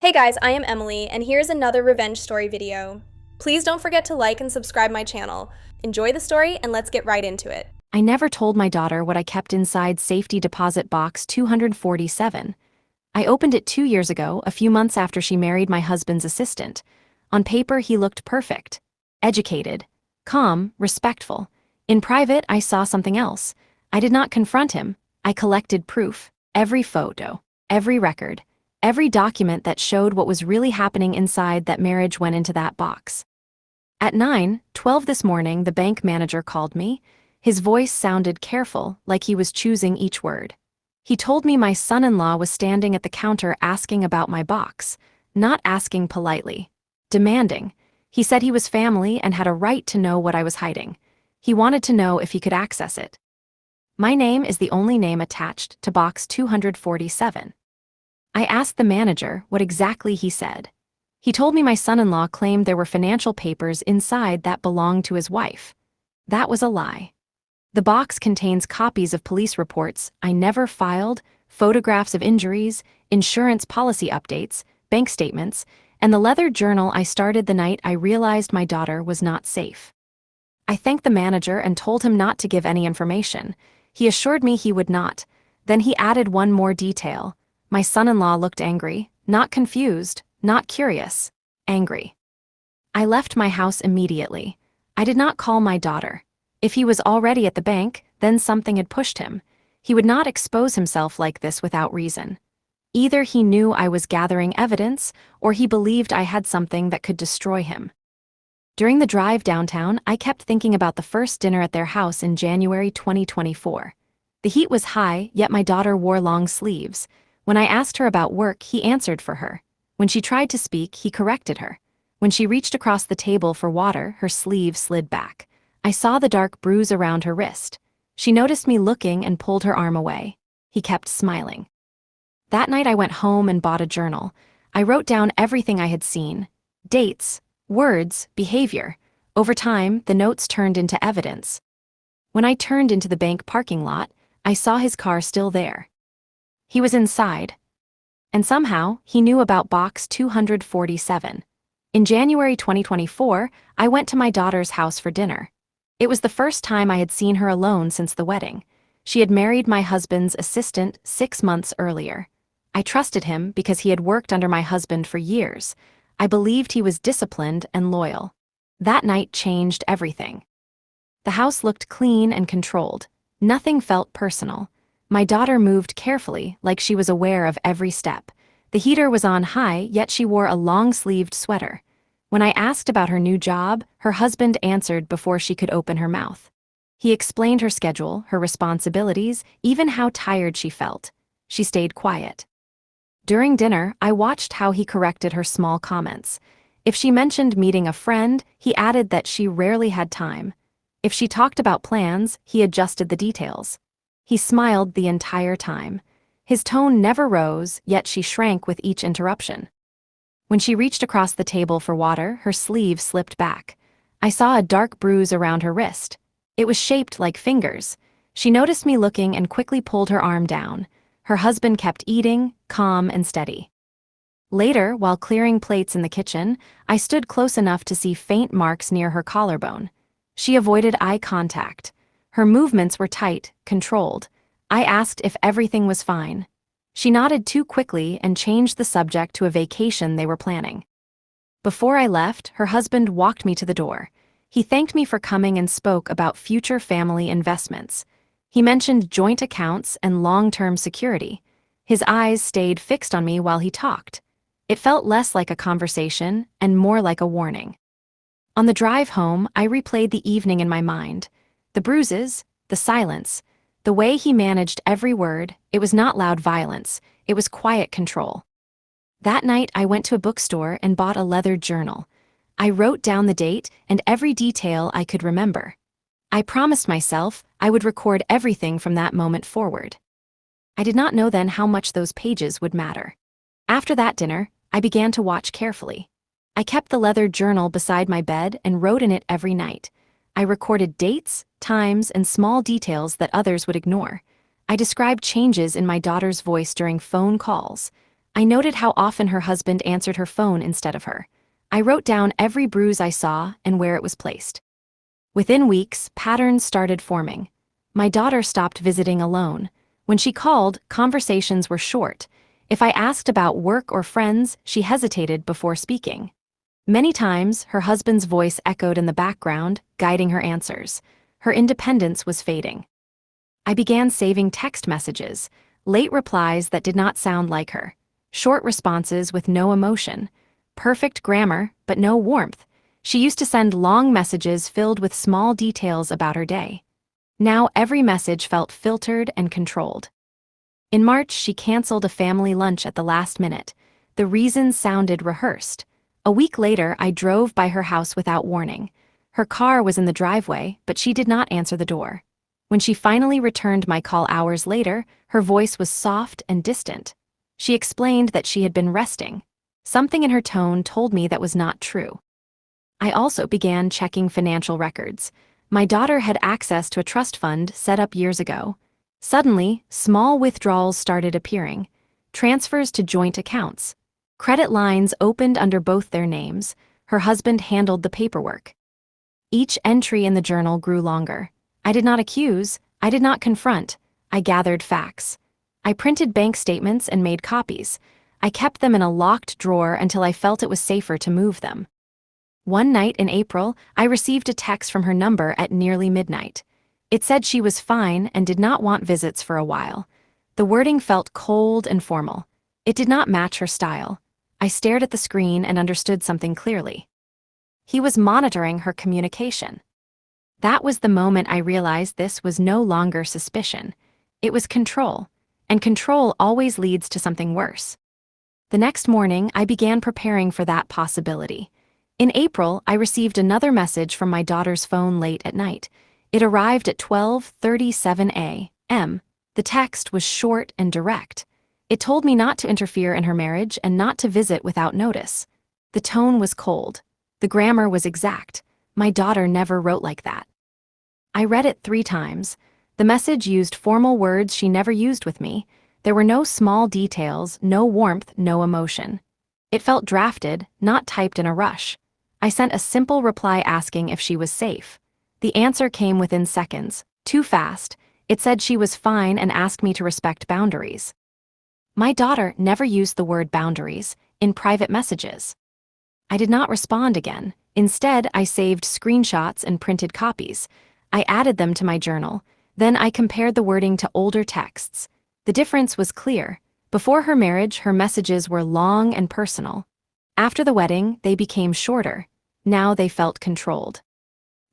Hey guys, I am Emily, and here's another revenge story video. Please don't forget to like and subscribe my channel. Enjoy the story, and let's get right into it. I never told my daughter what I kept inside safety deposit box 247. I opened it 2 years ago, a few months after she married my husband's assistant. On paper, he looked perfect. Educated, calm, respectful. In private, I saw something else. I did not confront him. I collected proof. Every photo, every record, every document that showed what was really happening inside that marriage went into that box. At 9:12 this morning, the bank manager called me. His voice sounded careful, like he was choosing each word. He told me my son-in-law was standing at the counter asking about my box, not asking politely, demanding. He said he was family and had a right to know what I was hiding. He wanted to know if he could access it. My name is the only name attached to box 247. I asked the manager what exactly he said. He told me my son-in-law claimed there were financial papers inside that belonged to his wife. That was a lie. The box contains copies of police reports I never filed, photographs of injuries, insurance policy updates, bank statements, and the leather journal I started the night I realized my daughter was not safe. I thanked the manager and told him not to give any information. He assured me he would not. Then he added one more detail. My son-in-law looked angry, not confused, not curious, angry. I left my house immediately. I did not call my daughter. If he was already at the bank, then something had pushed him. He would not expose himself like this without reason. Either he knew I was gathering evidence, or he believed I had something that could destroy him. During the drive downtown, I kept thinking about the first dinner at their house in January 2024. The heat was high, yet my daughter wore long sleeves. When I asked her about work, he answered for her. When she tried to speak, he corrected her. When she reached across the table for water, her sleeve slid back. I saw the dark bruise around her wrist. She noticed me looking and pulled her arm away. He kept smiling. That night I went home and bought a journal. I wrote down everything I had seen. Dates, words, behavior. Over time, the notes turned into evidence. When I turned into the bank parking lot, I saw his car still there. He was inside. And somehow, he knew about box 247. In January 2024, I went to my daughter's house for dinner. It was the first time I had seen her alone since the wedding. She had married my husband's assistant 6 months earlier. I trusted him because he had worked under my husband for years. I believed he was disciplined and loyal. That night changed everything. The house looked clean and controlled. Nothing felt personal. My daughter moved carefully, like she was aware of every step. The heater was on high, yet she wore a long-sleeved sweater. When I asked about her new job, her husband answered before she could open her mouth. He explained her schedule, her responsibilities, even how tired she felt. She stayed quiet. During dinner, I watched how he corrected her small comments. If she mentioned meeting a friend, he added that she rarely had time. If she talked about plans, he adjusted the details. He smiled the entire time. His tone never rose, yet she shrank with each interruption. When she reached across the table for water, her sleeve slipped back. I saw a dark bruise around her wrist. It was shaped like fingers. She noticed me looking and quickly pulled her arm down. Her husband kept eating, calm and steady. Later, while clearing plates in the kitchen, I stood close enough to see faint marks near her collarbone. She avoided eye contact. Her movements were tight, controlled. I asked if everything was fine. She nodded too quickly and changed the subject to a vacation they were planning. Before I left, her husband walked me to the door. He thanked me for coming and spoke about future family investments. He mentioned joint accounts and long-term security. His eyes stayed fixed on me while he talked. It felt less like a conversation and more like a warning. On the drive home, I replayed the evening in my mind. The bruises, the silence, the way he managed every word. It was not loud violence, it was quiet control. That night, I went to a bookstore and bought a leather journal. I wrote down the date and every detail I could remember. I promised myself I would record everything from that moment forward. I did not know then how much those pages would matter. After that dinner, I began to watch carefully. I kept the leather journal beside my bed and wrote in it every night. I recorded dates, times, and small details that others would ignore. I described changes in my daughter's voice during phone calls. I noted how often her husband answered her phone instead of her. I wrote down every bruise I saw and where it was placed. Within weeks, patterns started forming. My daughter stopped visiting alone. When she called, conversations were short. If I asked about work or friends, she hesitated before speaking. Many times, her husband's voice echoed in the background, guiding her answers. Her independence was fading. I began saving text messages, late replies that did not sound like her, short responses with no emotion, perfect grammar, but no warmth. She used to send long messages filled with small details about her day. Now every message felt filtered and controlled. In March, she canceled a family lunch at the last minute. The reasons sounded rehearsed. A week later, I drove by her house without warning. Her car was in the driveway, but she did not answer the door. When she finally returned my call hours later, her voice was soft and distant. She explained that she had been resting. Something in her tone told me that was not true. I also began checking financial records. My daughter had access to a trust fund set up years ago. Suddenly, small withdrawals started appearing. Transfers to joint accounts. Credit lines opened under both their names. Her husband handled the paperwork. Each entry in the journal grew longer. I did not accuse, I did not confront. I gathered facts. I printed bank statements and made copies. I kept them in a locked drawer until I felt it was safer to move them. One night in April, I received a text from her number at nearly midnight. It said she was fine and did not want visits for a while. The wording felt cold and formal. It did not match her style. I stared at the screen and understood something clearly. He was monitoring her communication. That was the moment I realized this was no longer suspicion. It was control, and control always leads to something worse. The next morning, I began preparing for that possibility. In April, I received another message from my daughter's phone late at night. It arrived at 12:37 a.m. The text was short and direct. It told me not to interfere in her marriage and not to visit without notice. The tone was cold. The grammar was exact. My daughter never wrote like that. I read it 3 times. The message used formal words she never used with me. There were no small details, no warmth, no emotion. It felt drafted, not typed in a rush. I sent a simple reply asking if she was safe. The answer came within seconds, too fast. It said she was fine and asked me to respect boundaries. My daughter never used the word boundaries in private messages. I did not respond again. Instead, I saved screenshots and printed copies. I added them to my journal. Then I compared the wording to older texts. The difference was clear. Before her marriage, her messages were long and personal. After the wedding, they became shorter. Now they felt controlled.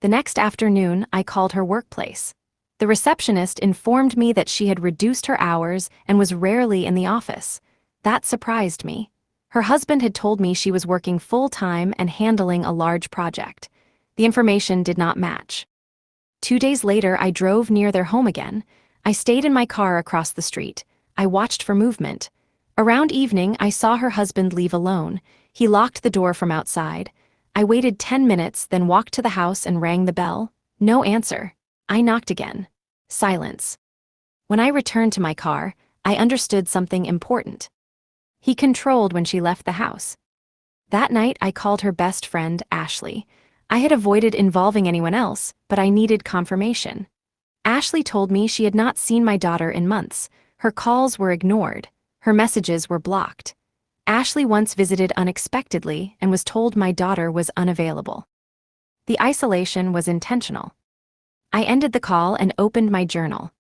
The next afternoon, I called her workplace. The receptionist informed me that she had reduced her hours and was rarely in the office. That surprised me. Her husband had told me she was working full-time and handling a large project. The information did not match. 2 days later, I drove near their home again. I stayed in my car across the street. I watched for movement. Around evening, I saw her husband leave alone. He locked the door from outside. I waited 10 minutes, then walked to the house and rang the bell. No answer. I knocked again. Silence. When I returned to my car, I understood something important. He controlled when she left the house. That night, I called her best friend, Ashley. I had avoided involving anyone else, but I needed confirmation. Ashley told me she had not seen my daughter in months. Her calls were ignored. Her messages were blocked. Ashley once visited unexpectedly and was told my daughter was unavailable. The isolation was intentional. I ended the call and opened my journal.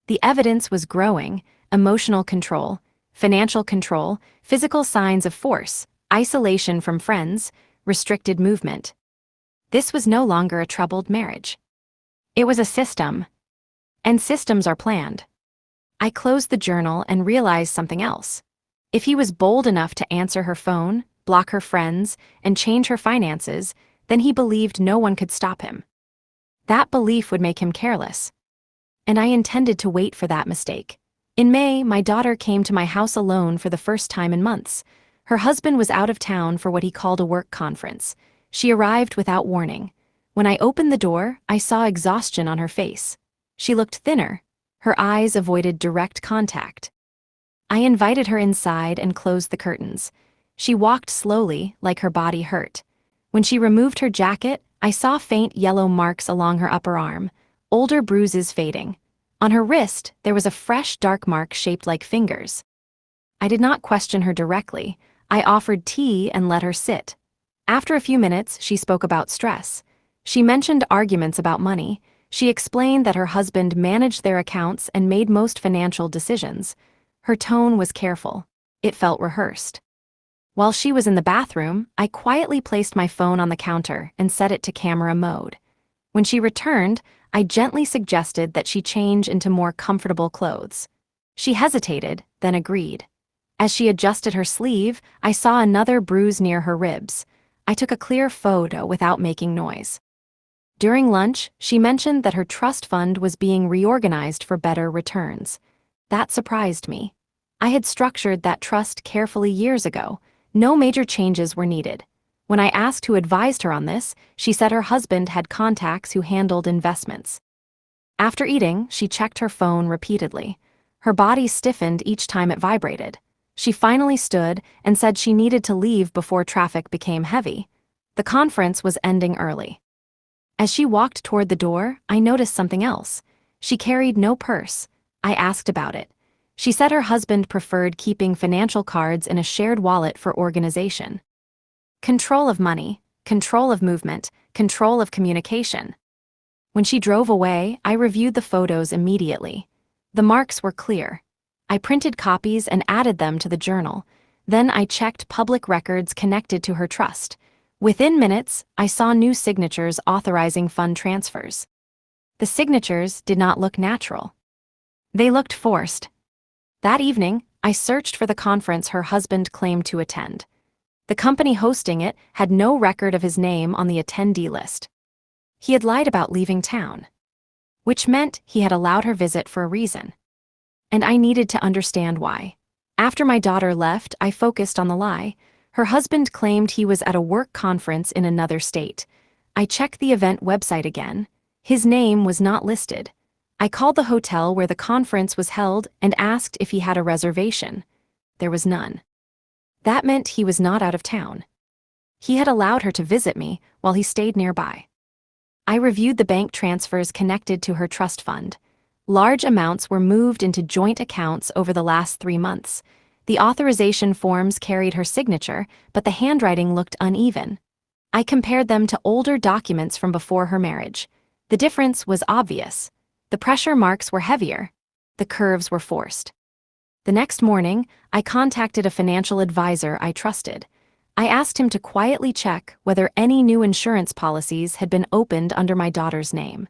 The evidence was growing: emotional control, financial control, physical signs of force, isolation from friends, restricted movement. This was no longer a troubled marriage. It was a system. And systems are planned. I closed the journal and realized something else. If he was bold enough to answer her phone, block her friends, and change her finances, then he believed no one could stop him. That belief would make him careless. And I intended to wait for that mistake. In May, my daughter came to my house alone for the first time in months. Her husband was out of town for what he called a work conference. She arrived without warning. When I opened the door, I saw exhaustion on her face. She looked thinner. Her eyes avoided direct contact. I invited her inside and closed the curtains. She walked slowly, like her body hurt. When she removed her jacket, I saw faint yellow marks along her upper arm, older bruises fading. On her wrist, there was a fresh dark mark shaped like fingers. I did not question her directly. I offered tea and let her sit. After a few minutes, she spoke about stress. She mentioned arguments about money. She explained that her husband managed their accounts and made most financial decisions. Her tone was careful. It felt rehearsed. While she was in the bathroom, I quietly placed my phone on the counter and set it to camera mode. When she returned, I gently suggested that she change into more comfortable clothes. She hesitated, then agreed. As she adjusted her sleeve, I saw another bruise near her ribs. I took a clear photo without making noise. During lunch, she mentioned that her trust fund was being reorganized for better returns. That surprised me. I had structured that trust carefully years ago. No major changes were needed. When I asked who advised her on this, she said her husband had contacts who handled investments. After eating, she checked her phone repeatedly. Her body stiffened each time it vibrated. She finally stood and said she needed to leave before traffic became heavy. The conference was ending early. As she walked toward the door, I noticed something else. She carried no purse. I asked about it. She said her husband preferred keeping financial cards in a shared wallet for organization. Control of money, control of movement, control of communication. When she drove away, I reviewed the photos immediately. The marks were clear. I printed copies and added them to the journal. Then I checked public records connected to her trust. Within minutes, I saw new signatures authorizing fund transfers. The signatures did not look natural. They looked forced. That evening, I searched for the conference her husband claimed to attend. The company hosting it had no record of his name on the attendee list. He had lied about leaving town, which meant he had allowed her visit for a reason. And I needed to understand why. After my daughter left, I focused on the lie. Her husband claimed he was at a work conference in another state. I checked the event website again. His name was not listed. I called the hotel where the conference was held and asked if he had a reservation. There was none. That meant he was not out of town. He had allowed her to visit me while he stayed nearby. I reviewed the bank transfers connected to her trust fund. Large amounts were moved into joint accounts over the last 3 months. The authorization forms carried her signature, but the handwriting looked uneven. I compared them to older documents from before her marriage. The difference was obvious. The pressure marks were heavier. The curves were forced. The next morning, I contacted a financial advisor I trusted. I asked him to quietly check whether any new insurance policies had been opened under my daughter's name.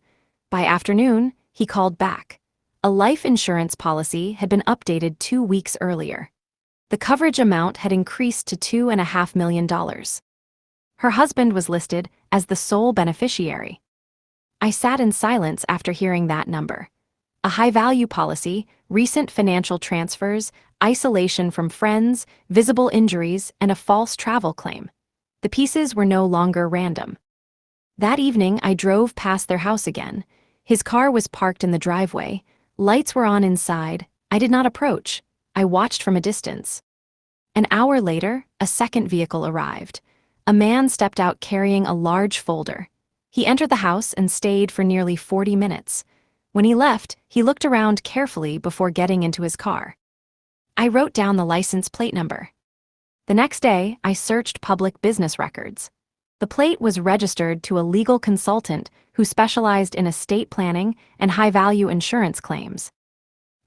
By afternoon, he called back. A life insurance policy had been updated 2 weeks earlier. The coverage amount had increased to $2.5 million. Her husband was listed as the sole beneficiary. I sat in silence after hearing that number. A high-value policy, recent financial transfers, isolation from friends, visible injuries, and a false travel claim. The pieces were no longer random. That evening, I drove past their house again. His car was parked in the driveway. Lights were on inside. I did not approach. I watched from a distance. An hour later, a second vehicle arrived. A man stepped out carrying a large folder. He entered the house and stayed for nearly 40 minutes. When he left, he looked around carefully before getting into his car. I wrote down the license plate number. The next day, I searched public business records. The plate was registered to a legal consultant who specialized in estate planning and high-value insurance claims.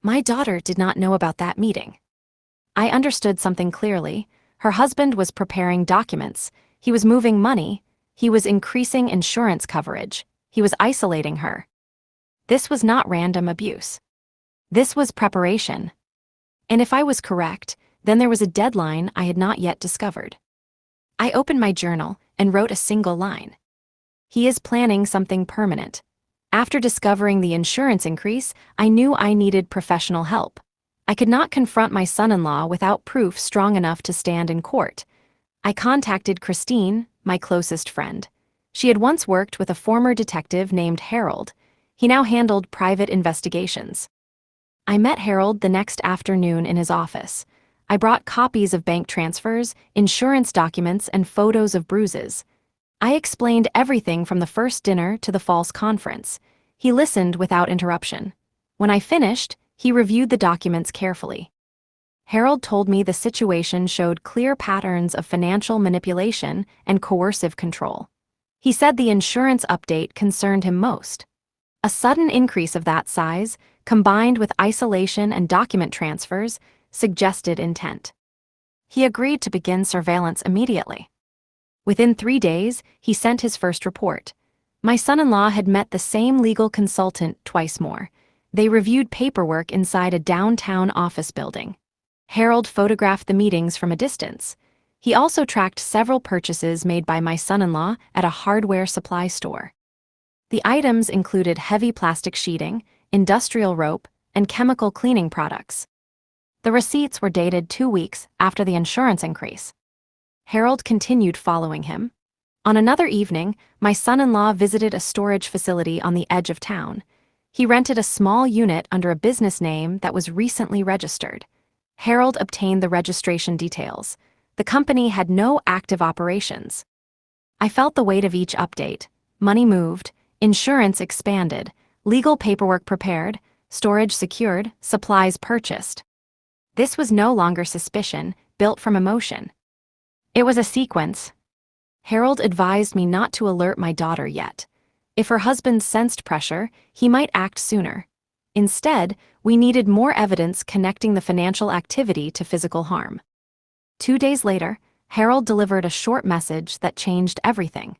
My daughter did not know about that meeting. I understood something clearly. Her husband was preparing documents. He was moving money. He was increasing insurance coverage. He was isolating her. This was not random abuse. This was preparation. And if I was correct, then there was a deadline I had not yet discovered. I opened my journal and wrote a single line. He is planning something permanent. After discovering the insurance increase, I knew I needed professional help. I could not confront my son-in-law without proof strong enough to stand in court. I contacted Christine, my closest friend. She had once worked with a former detective named Harold. He now handled private investigations. I met Harold the next afternoon in his office. I brought copies of bank transfers, insurance documents, and photos of bruises. I explained everything from the first dinner to the false conference. He listened without interruption. When I finished, he reviewed the documents carefully. Harold told me the situation showed clear patterns of financial manipulation and coercive control. He said the insurance update concerned him most. A sudden increase of that size, combined with isolation and document transfers, suggested intent. He agreed to begin surveillance immediately. Within 3 days, he sent his first report. My son-in-law had met the same legal consultant twice more. They reviewed paperwork inside a downtown office building. Harold photographed the meetings from a distance. He also tracked several purchases made by my son-in-law at a hardware supply store. The items included heavy plastic sheeting, industrial rope, and chemical cleaning products. The receipts were dated 2 weeks after the insurance increase. Harold continued following him. On another evening, my son-in-law visited a storage facility on the edge of town. He rented a small unit under a business name that was recently registered. Harold obtained the registration details. The company had no active operations. I felt the weight of each update. Money moved, insurance expanded, legal paperwork prepared, storage secured, supplies purchased. This was no longer suspicion, built from emotion. It was a sequence. Harold advised me not to alert my daughter yet. If her husband sensed pressure, he might act sooner. Instead, we needed more evidence connecting the financial activity to physical harm. 2 days later, Harold delivered a short message that changed everything.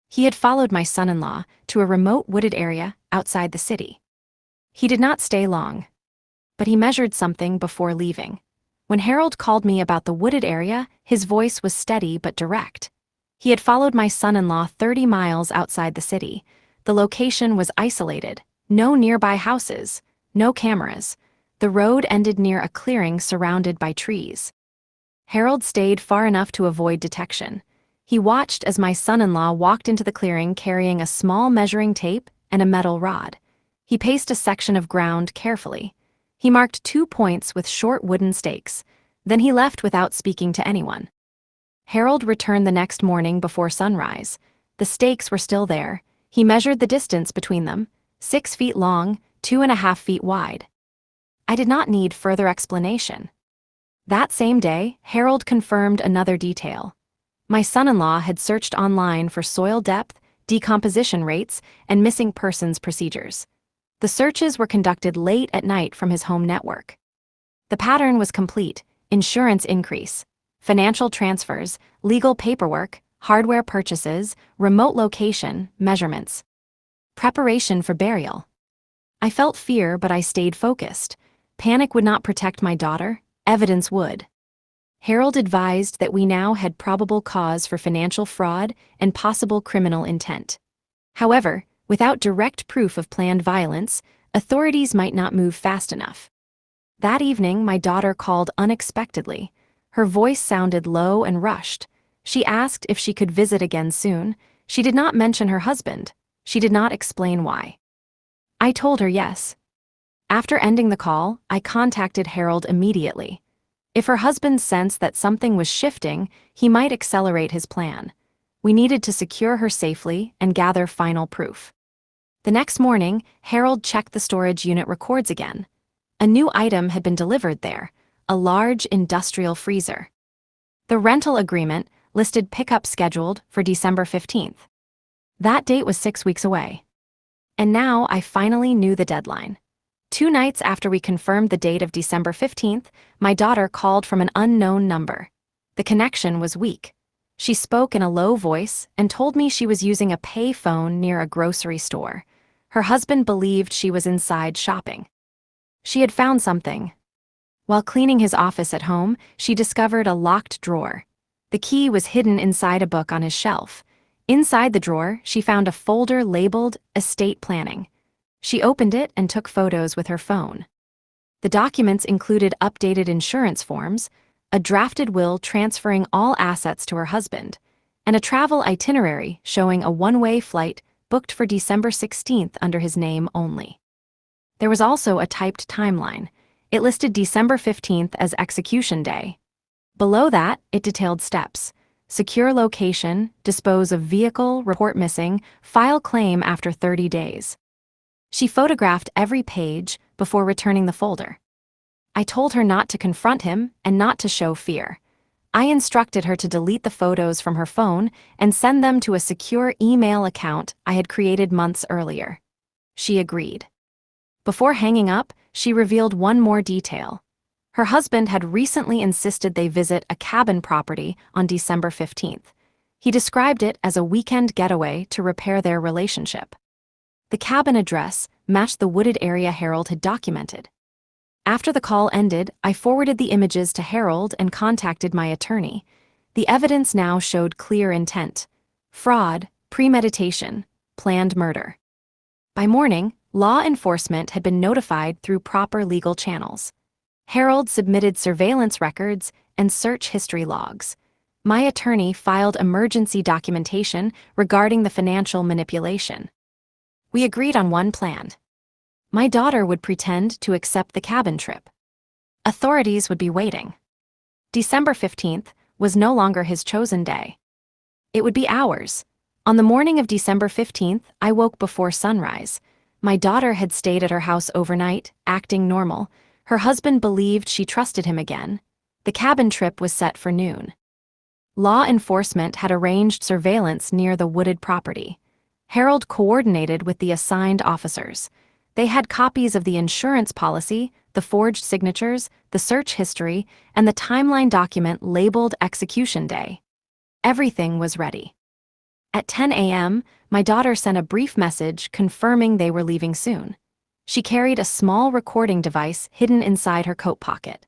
He had followed my son-in-law to a remote wooded area outside the city. He did not stay long, but he measured something before leaving. When Harold called me about the wooded area, his voice was steady but direct. He had followed my son-in-law 30 miles outside the city. The location was isolated. No nearby houses, no cameras. The road ended near a clearing surrounded by trees. Harold stayed far enough to avoid detection. He watched as my son-in-law walked into the clearing carrying a small measuring tape and a metal rod. He paced a section of ground carefully. He marked 2 points with short wooden stakes. Then he left without speaking to anyone. Harold returned the next morning before sunrise. The stakes were still there. He measured the distance between them. 6 feet long, 2.5 feet wide. I did not need further explanation. That same day, Harold confirmed another detail. My son-in-law had searched online for soil depth, decomposition rates, and missing persons procedures. The searches were conducted late at night from his home network. The pattern was complete: insurance increase, financial transfers, legal paperwork, hardware purchases, remote location, measurements. Preparation for burial. I felt fear, but I stayed focused. Panic would not protect my daughter, evidence would. Harold advised that we now had probable cause for financial fraud and possible criminal intent. However, without direct proof of planned violence, authorities might not move fast enough. That evening, my daughter called unexpectedly. Her voice sounded low and rushed. She asked if she could visit again soon. She did not mention her husband. She did not explain why. I told her yes. After ending the call, I contacted Harold immediately. If her husband sensed that something was shifting, he might accelerate his plan. We needed to secure her safely and gather final proof. The next morning, Harold checked the storage unit records again. A new item had been delivered there, a large industrial freezer. The rental agreement listed pickup scheduled for December 15th. That date was 6 weeks away. And now I finally knew the deadline. 2 nights after we confirmed the date of December 15th, my daughter called from an unknown number. The connection was weak. She spoke in a low voice and told me she was using a pay phone near a grocery store. Her husband believed she was inside shopping. She had found something. While cleaning his office at home, she discovered a locked drawer. The key was hidden inside a book on his shelf. Inside the drawer, she found a folder labeled Estate Planning. She opened it and took photos with her phone. The documents included updated insurance forms, a drafted will transferring all assets to her husband, and a travel itinerary showing a one-way flight booked for December 16th under his name only. There was also a typed timeline. It listed December 15th as execution day. Below that, it detailed steps: secure location, dispose of vehicle, report missing, file claim after 30 days. She photographed every page before returning the folder. I told her not to confront him and not to show fear. I instructed her to delete the photos from her phone and send them to a secure email account I had created months earlier. She agreed. Before hanging up, she revealed one more detail. Her husband had recently insisted they visit a cabin property on December 15th. He described it as a weekend getaway to repair their relationship. The cabin address matched the wooded area Harold had documented. After the call ended, I forwarded the images to Harold and contacted my attorney. The evidence now showed clear intent: fraud, premeditation, planned murder. By morning, law enforcement had been notified through proper legal channels. Harold submitted surveillance records and search history logs. My attorney filed emergency documentation regarding the financial manipulation. We agreed on one plan. My daughter would pretend to accept the cabin trip. Authorities would be waiting. December 15th was no longer his chosen day. It would be ours. On the morning of December 15th, I woke before sunrise. My daughter had stayed at her house overnight, acting normal. Her husband believed she trusted him again. The cabin trip was set for noon. Law enforcement had arranged surveillance near the wooded property. Harold coordinated with the assigned officers. They had copies of the insurance policy, the forged signatures, the search history, and the timeline document labeled execution day. Everything was ready. At 10 a.m., my daughter sent a brief message confirming they were leaving soon. She carried a small recording device hidden inside her coat pocket.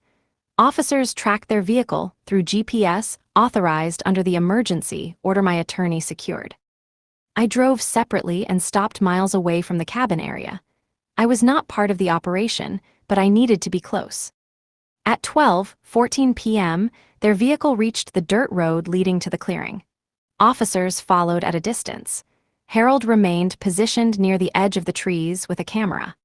Officers tracked their vehicle through GPS authorized under the emergency order my attorney secured. I drove separately and stopped miles away from the cabin area. I was not part of the operation, but I needed to be close. At 12:14 p.m., their vehicle reached the dirt road leading to the clearing. Officers followed at a distance. Harold remained positioned near the edge of the trees with a camera.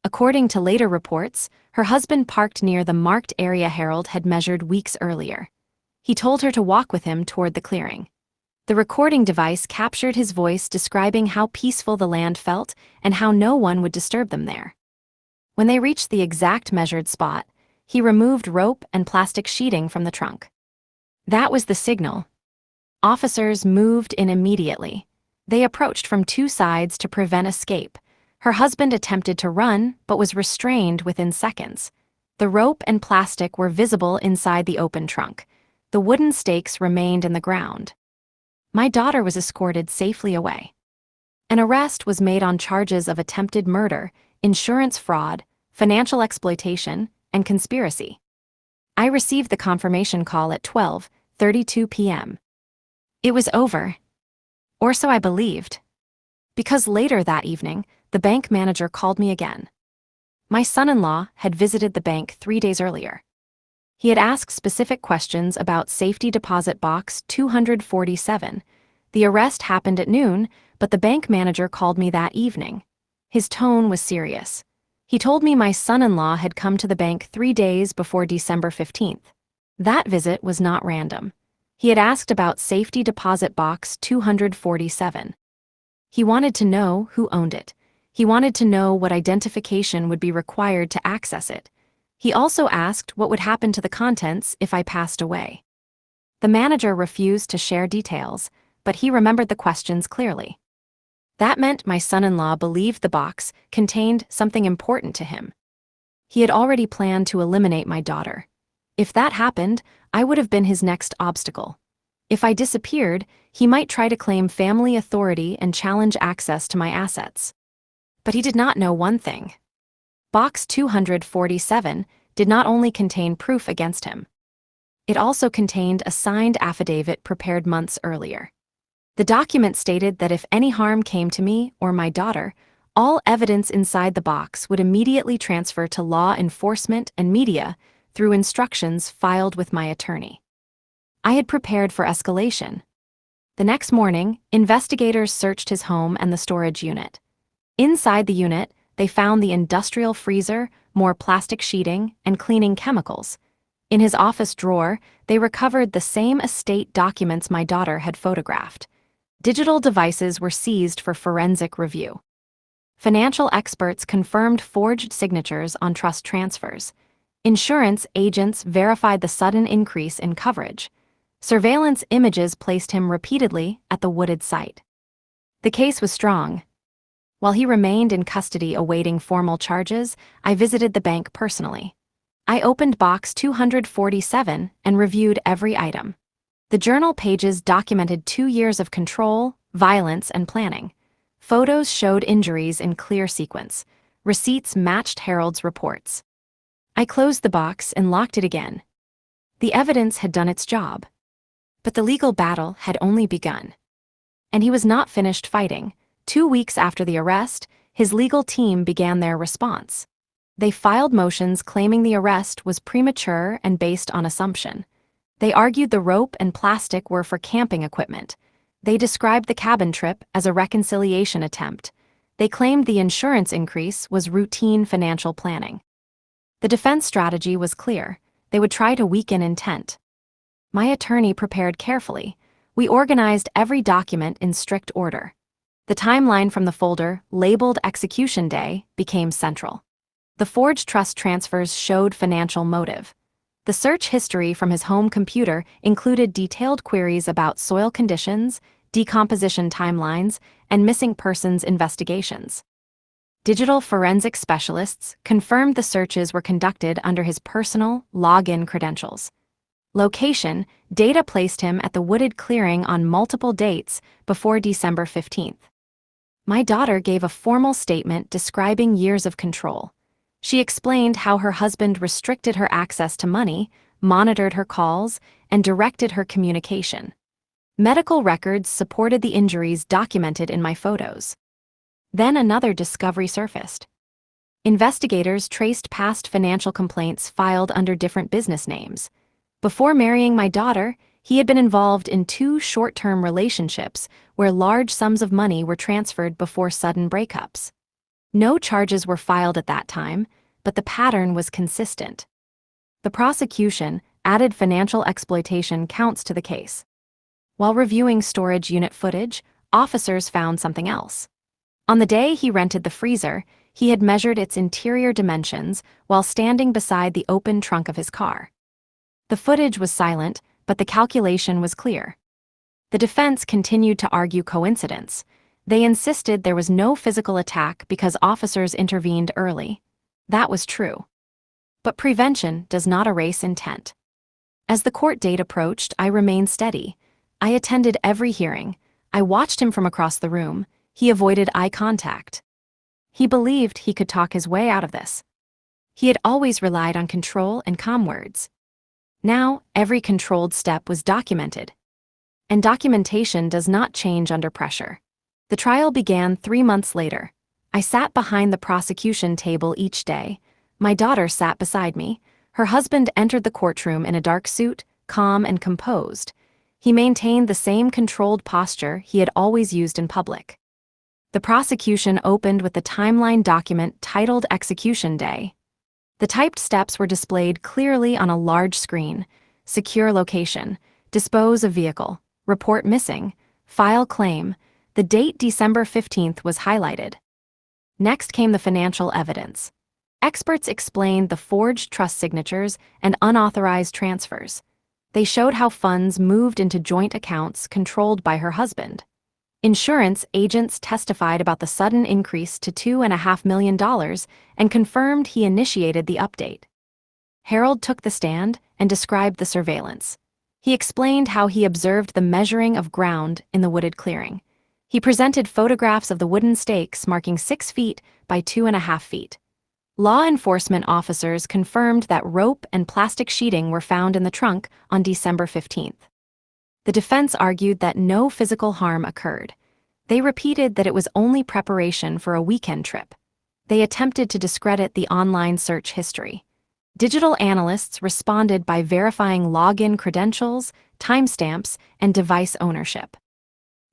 According to later reports, her husband parked near the marked area Harold had measured weeks earlier. He told her to walk with him toward the clearing. The recording device captured his voice describing how peaceful the land felt and how no one would disturb them there. When they reached the exact measured spot, he removed rope and plastic sheeting from the trunk. That was the signal. Officers moved in immediately. They approached from two sides to prevent escape. Her husband attempted to run, but was restrained within seconds. The rope and plastic were visible inside the open trunk. The wooden stakes remained in the ground. My daughter was escorted safely away. An arrest was made on charges of attempted murder, insurance fraud, financial exploitation, and conspiracy. I received the confirmation call at 12:32 p.m. It was over. Or so I believed. Because later that evening, the bank manager called me again. My son-in-law had visited the bank 3 days earlier. He had asked specific questions about safety deposit box 247. The arrest happened at noon, but the bank manager called me that evening. His tone was serious. He told me my son-in-law had come to the bank 3 days before December 15th. That visit was not random. He had asked about safety deposit box 247. He wanted to know who owned it. He wanted to know what identification would be required to access it. He also asked what would happen to the contents if I passed away. The manager refused to share details, but he remembered the questions clearly. That meant my son-in-law believed the box contained something important to him. He had already planned to eliminate my daughter. If that happened, I would have been his next obstacle. If I disappeared, he might try to claim family authority and challenge access to my assets. But he did not know one thing. Box 247 did not only contain proof against him. It also contained a signed affidavit prepared months earlier. The document stated that if any harm came to me or my daughter, all evidence inside the box would immediately transfer to law enforcement and media through instructions filed with my attorney. I had prepared for escalation. The next morning, investigators searched his home and the storage unit. Inside the unit, they found the industrial freezer, more plastic sheeting, and cleaning chemicals. In his office drawer, they recovered the same estate documents my daughter had photographed. Digital devices were seized for forensic review. Financial experts confirmed forged signatures on trust transfers. Insurance agents verified the sudden increase in coverage. Surveillance images placed him repeatedly at the wooded site. The case was strong. While he remained in custody awaiting formal charges, I visited the bank personally. I opened box 247 and reviewed every item. The journal pages documented 2 years of control, violence, and planning. Photos showed injuries in clear sequence. Receipts matched Harold's reports. I closed the box and locked it again. The evidence had done its job. But the legal battle had only begun. And he was not finished fighting. 2 weeks after the arrest, his legal team began their response. They filed motions claiming the arrest was premature and based on assumption. They argued the rope and plastic were for camping equipment. They described the cabin trip as a reconciliation attempt. They claimed the insurance increase was routine financial planning. The defense strategy was clear. They would try to weaken intent. My attorney prepared carefully. We organized every document in strict order. The timeline from the folder, labeled Execution Day, became central. The forged trust transfers showed financial motive. The search history from his home computer included detailed queries about soil conditions, decomposition timelines, and missing persons investigations. Digital forensic specialists confirmed the searches were conducted under his personal login credentials. Location, data placed him at the wooded clearing on multiple dates before December 15th. My daughter gave a formal statement describing years of control. She explained how her husband restricted her access to money, monitored her calls, and directed her communication. Medical records supported the injuries documented in my photos. Then another discovery surfaced. Investigators traced past financial complaints filed under different business names. Before marrying my daughter, he had been involved in 2 short-term relationships where large sums of money were transferred before sudden breakups. No charges were filed at that time, but the pattern was consistent. The prosecution added financial exploitation counts to the case. While reviewing storage unit footage, officers found something else. On the day he rented the freezer, he had measured its interior dimensions while standing beside the open trunk of his car. The footage was silent, but the calculation was clear. The defense continued to argue coincidence. They insisted there was no physical attack because officers intervened early. That was true. But prevention does not erase intent. As the court date approached, I remained steady. I attended every hearing. I watched him from across the room. He avoided eye contact. He believed he could talk his way out of this. He had always relied on control and calm words. Now, every controlled step was documented. And documentation does not change under pressure. The trial began 3 months later. I sat behind the prosecution table each day. My daughter sat beside me. Her husband entered the courtroom in a dark suit, calm and composed. He maintained the same controlled posture he had always used in public. The prosecution opened with the timeline document titled Execution Day. The typed steps were displayed clearly on a large screen: secure location, dispose of vehicle, report missing, file claim. The date December 15th was highlighted. Next came the financial evidence. Experts explained the forged trust signatures and unauthorized transfers. They showed how funds moved into joint accounts controlled by her husband. Insurance agents testified about the sudden increase to $2.5 million and confirmed he initiated the update. Harold took the stand and described the surveillance. He explained how he observed the measuring of ground in the wooded clearing. He presented photographs of the wooden stakes marking 6 feet by 2.5 feet. Law enforcement officers confirmed that rope and plastic sheeting were found in the trunk on December 15th. The defense argued that no physical harm occurred. They repeated that it was only preparation for a weekend trip. They attempted to discredit the online search history. Digital analysts responded by verifying login credentials, timestamps, and device ownership.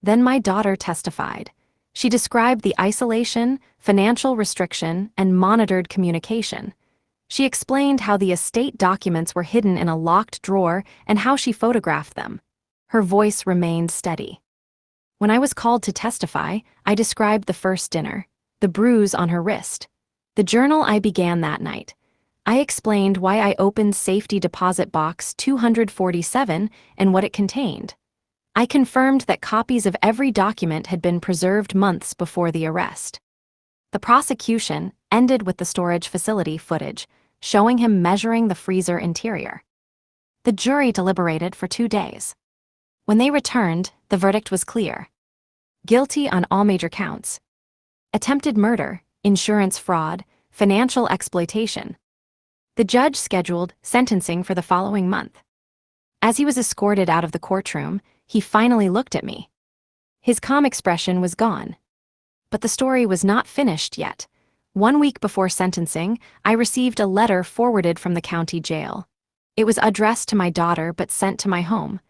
Then my daughter testified. She described the isolation, financial restriction, and monitored communication. She explained how the estate documents were hidden in a locked drawer and how she photographed them. Her voice remained steady. When I was called to testify, I described the first dinner, the bruise on her wrist, the journal I began that night. I explained why I opened safety deposit box 247 and what it contained. I confirmed that copies of every document had been preserved months before the arrest. The prosecution ended with the storage facility footage, showing him measuring the freezer interior. The jury deliberated for 2 days. When they returned, the verdict was clear. Guilty on all major counts. Attempted murder, insurance fraud, financial exploitation. The judge scheduled sentencing for the following month. As he was escorted out of the courtroom, he finally looked at me. His calm expression was gone. But the story was not finished yet. 1 week before sentencing, I received a letter forwarded from the county jail. It was addressed to my daughter but sent to my home.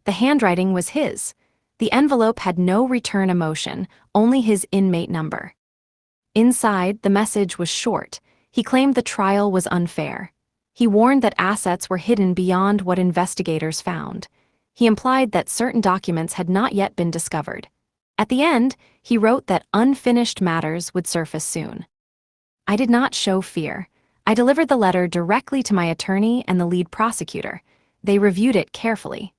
The handwriting was his. The envelope had no return emotion, only his inmate number. Inside, the message was short. He claimed the trial was unfair. He warned that assets were hidden beyond what investigators found. He implied that certain documents had not yet been discovered. At the end, he wrote that unfinished matters would surface soon. I did not show fear. I delivered the letter directly to my attorney and the lead prosecutor. They reviewed it carefully.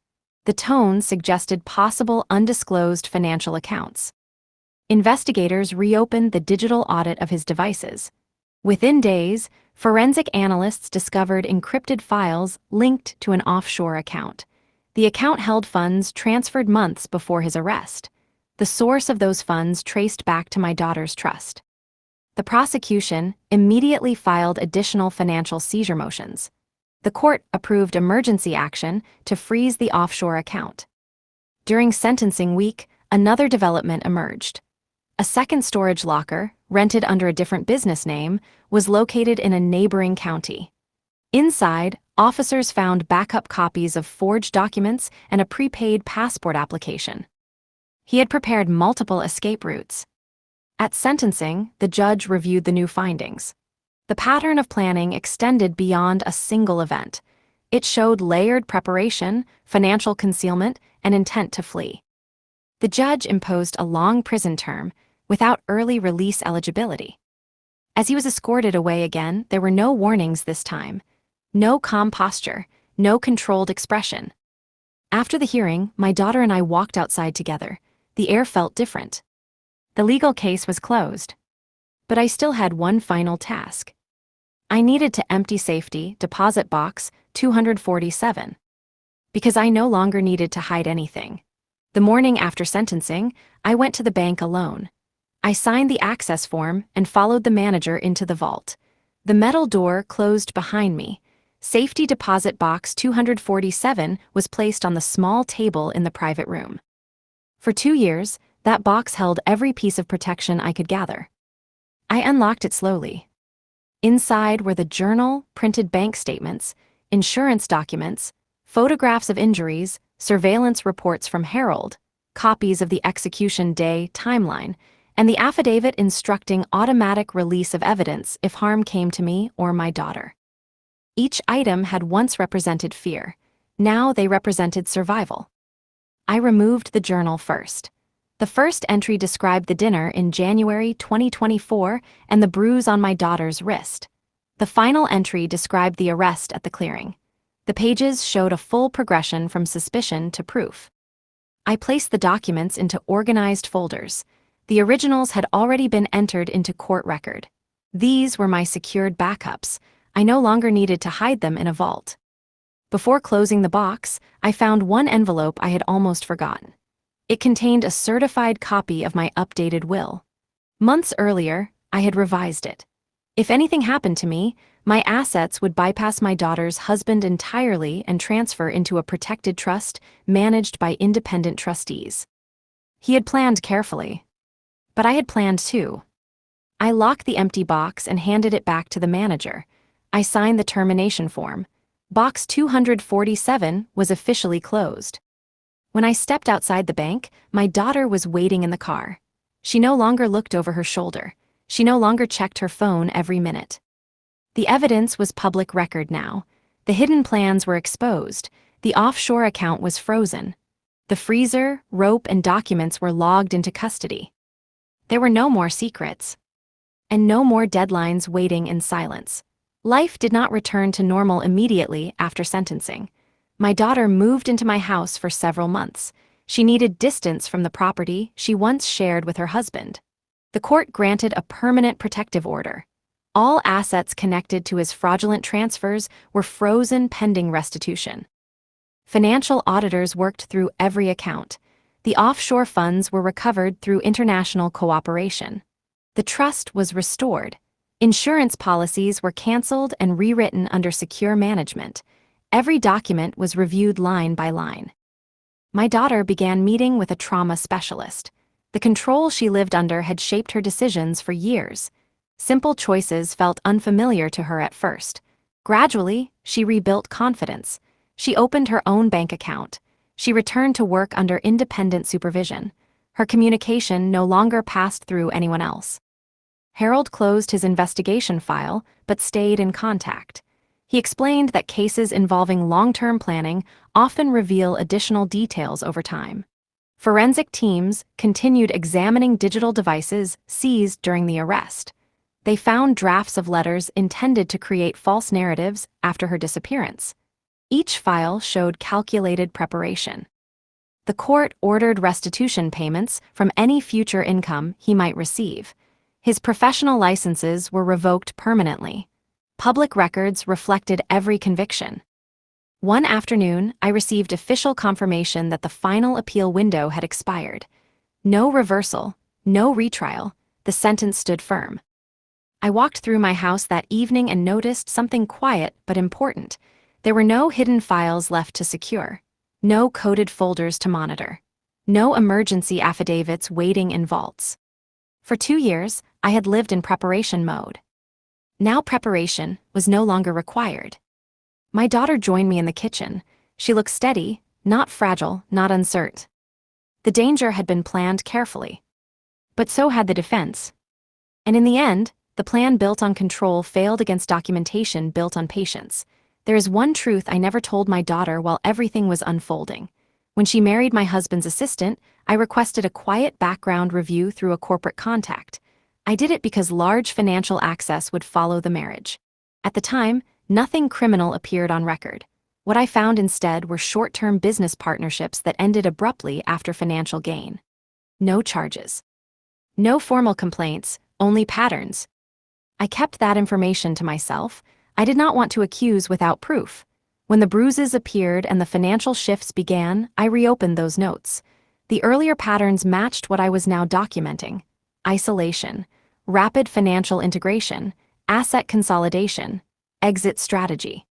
The tone suggested possible undisclosed financial accounts. Investigators reopened the digital audit of his devices. Within days, forensic analysts discovered encrypted files linked to an offshore account. The account held funds transferred months before his arrest. The source of those funds traced back to my daughter's trust. The prosecution immediately filed additional financial seizure motions. The court approved emergency action to freeze the offshore account. During sentencing week, another development emerged. A second storage locker, rented under a different business name, was located in a neighboring county. Inside, officers found backup copies of forged documents and a prepaid passport application. He had prepared multiple escape routes. At sentencing, the judge reviewed the new findings. The pattern of planning extended beyond a single event. It showed layered preparation, financial concealment, and intent to flee. The judge imposed a long prison term without early release eligibility. As he was escorted away again, there were no warnings this time. No calm posture, no controlled expression. After the hearing, my daughter and I walked outside together. The air felt different. The legal case was closed. But I still had one final task. I needed to empty safety deposit box 247. Because I no longer needed to hide anything. The morning after sentencing, I went to the bank alone. I signed the access form and followed the manager into the vault. The metal door closed behind me. Safety deposit box 247 was placed on the small table in the private room. For 2 years, that box held every piece of protection I could gather. I unlocked it slowly. Inside were the journal, printed bank statements, insurance documents, photographs of injuries, surveillance reports from Harold, copies of the execution day timeline, and the affidavit instructing automatic release of evidence if harm came to me or my daughter. Each item had once represented fear. Now they represented survival. I removed the journal first. The first entry described the dinner in January 2024 and the bruise on my daughter's wrist. The final entry described the arrest at the clearing. The pages showed a full progression from suspicion to proof. I placed the documents into organized folders. The originals had already been entered into court record. These were my secured backups. I no longer needed to hide them in a vault. Before closing the box, I found one envelope I had almost forgotten. It contained a certified copy of my updated will. Months earlier, I had revised it. If anything happened to me, my assets would bypass my daughter's husband entirely and transfer into a protected trust managed by independent trustees. He had planned carefully. But I had planned too. I locked the empty box and handed it back to the manager. I signed the termination form. Box 247 was officially closed. When I stepped outside the bank, my daughter was waiting in the car. She no longer looked over her shoulder. She no longer checked her phone every minute. The evidence was public record now. The hidden plans were exposed. The offshore account was frozen. The freezer, rope, and documents were logged into custody. There were no more secrets. And no more deadlines waiting in silence. Life did not return to normal immediately after sentencing. My daughter moved into my house for several months. She needed distance from the property she once shared with her husband. The court granted a permanent protective order. All assets connected to his fraudulent transfers were frozen pending restitution. Financial auditors worked through every account. The offshore funds were recovered through international cooperation. The trust was restored. Insurance policies were canceled and rewritten under secure management. Every document was reviewed line by line. My daughter began meeting with a trauma specialist. The control she lived under had shaped her decisions for years. Simple choices felt unfamiliar to her at first. Gradually, she rebuilt confidence. She opened her own bank account. She returned to work under independent supervision. Her communication no longer passed through anyone else. Harold closed his investigation file, but stayed in contact. He explained that cases involving long-term planning often reveal additional details over time. Forensic teams continued examining digital devices seized during the arrest. They found drafts of letters intended to create false narratives after her disappearance. Each file showed calculated preparation. The court ordered restitution payments from any future income he might receive. His professional licenses were revoked permanently. Public records reflected every conviction. One afternoon, I received official confirmation that the final appeal window had expired. No reversal, no retrial, the sentence stood firm. I walked through my house that evening and noticed something quiet but important. There were no hidden files left to secure, no coded folders to monitor, no emergency affidavits waiting in vaults. For 2 years, I had lived in preparation mode. Now preparation was no longer required. My daughter joined me in the kitchen. She looked steady, not fragile, not uncertain. The danger had been planned carefully. But so had the defense. And in the end, the plan built on control failed against documentation built on patience. There is one truth I never told my daughter while everything was unfolding. When she married my husband's assistant, I requested a quiet background review through a corporate contact. I did it because large financial access would follow the marriage. At the time, nothing criminal appeared on record. What I found instead were short-term business partnerships that ended abruptly after financial gain. No charges. No formal complaints, only patterns. I kept that information to myself. I did not want to accuse without proof. When the bruises appeared and the financial shifts began, I reopened those notes. The earlier patterns matched what I was now documenting: isolation, rapid financial integration, asset consolidation, exit strategy.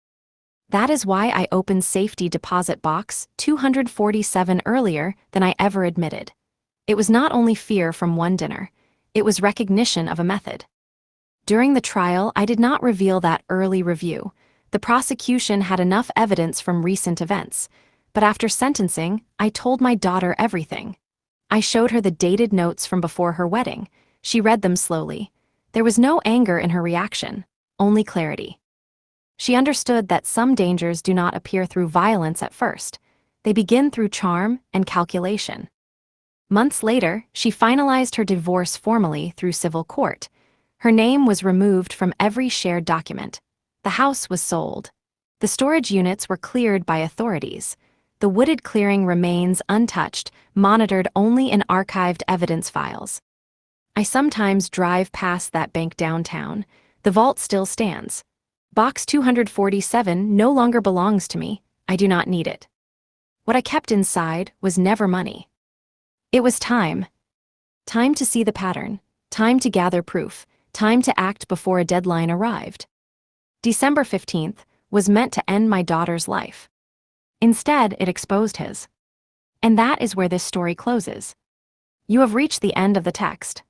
That is why I opened safety deposit box 247 earlier than I ever admitted. It was not only fear from one dinner, it was recognition of a method. During the trial, I did not reveal that early review. The prosecution had enough evidence from recent events. But after sentencing, I told my daughter everything. I showed her the dated notes from before her wedding. She read them slowly. There was no anger in her reaction, only clarity. She understood that some dangers do not appear through violence at first. They begin through charm and calculation. Months later, she finalized her divorce formally through civil court. Her name was removed from every shared document. The house was sold. The storage units were cleared by authorities. The wooded clearing remains untouched, monitored only in archived evidence files. I sometimes drive past that bank downtown. The vault still stands. Box 247 no longer belongs to me. I do not need it. What I kept inside was never money. It was time. Time to see the pattern. Time to gather proof. Time to act before a deadline arrived. December 15th was meant to end my daughter's life. Instead, it exposed his. And that is where this story closes. You have reached the end of the text.